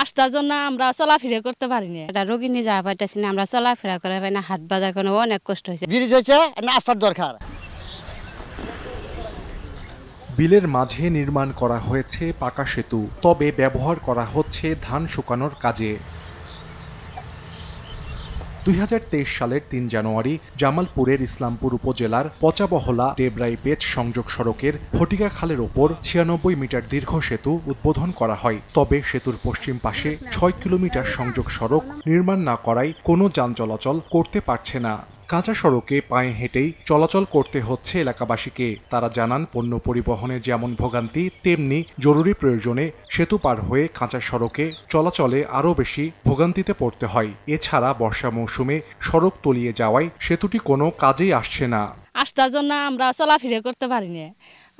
আস্থার জন্য আমরা চলাফেরা করতে পারি না। এটা রোগী নিয়ে যাওয়া পাইতেছি না, আমরা চলাফেরা করে পাই না, হাট বাজার কোনো অনেক কষ্ট হয়েছে। ব্রিজ হয়েছে না, আস্থার দরকার। বিলের মাঝে নির্মাণ করা হয়েছে পাকা সেতু, তবে ব্যবহার করা হচ্ছে ধান শুকানোর কাজে। 2023 সালের 3 জানুয়ারি জামালপুরের ইসলামপুর উপজেলার পচাবহলা টেবরাই পেচ সংযোগ সড়কের ফটিকা খালের ওপর 96 মিটার দীর্ঘ সেতু উদ্বোধন করা হয়। তবে সেতুর পশ্চিম পাশে 6 কিলোমিটার সংযোগ সড়ক নির্মাণ না করায় কোনো যান চলাচল করতে পারছে না। কাঁচা সড়কে পায়ে হেঁটেই চলাচল করতে হচ্ছে এলাকাবাসীকে। তারা জানান, পণ্য পরিবহনে যেমন ভোগান্তি, তেমনি জরুরি প্রয়োজনে সেতু পার হয়ে কাঁচা সড়কে চলাচলে আরও বেশি ভোগান্তিতে পড়তে হয়। এছাড়া বর্ষা মৌসুমে সড়ক তলিয়ে যাওয়ায় সেতুটি কোনো কাজেই আসছে না। আস্থার জন্য আমরা চলাফেরা করতে পারি না।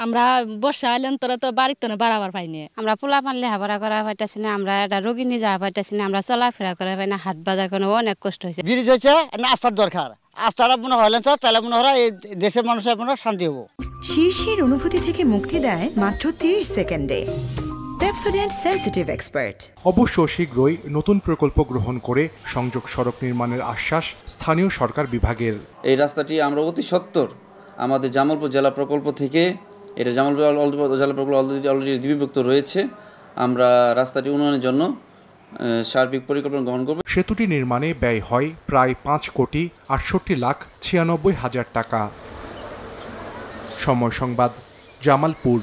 আমরা বর্ষা আইলেন তোরা তো বাড়িতে না বাড়াবার পাই না। আমরা পোলাপান লেখাপড়া করা পাইতেছি না, আমরা এটা রোগী নিয়ে যাওয়া পাইতেছি না, আমরা চলাফেরা করে পাই না, হাট বাজার কোনো অনেক কষ্ট হয়েছে। ব্রিজ হয়েছে না, আস্থার দরকার। আস্থাটা মনে হলেন তো তাহলে মনে হয় এই দেশের মানুষের মনে শান্তি হবো। শীর্ষের অনুভূতি থেকে মুক্তি দেয় মাত্র 30 সেকেন্ডে। Pepsodent sensitive expert. অবশ্য শীঘ্রই নতুন প্রকল্প গ্রহণ করে সংযোগ সড়ক নির্মাণের আশ্বাস স্থানীয় সরকার বিভাগের। এই রাস্তাটি আমরা অতি সত্বর আমাদের জামালপুর জেলা প্রকল্প থেকে, এটা জামালপুর জেলা প্রকল্প অলরেডি বিভক্ত রয়েছে, আমরা রাস্তাটি উন্নয়নের জন্য সার্বিক পরিকল্পনা গ্রহণ করব। সেতুটি নির্মাণে ব্যয় হয় প্রায় 5,68,96,000 টাকা। সময় সংবাদ, জামালপুর।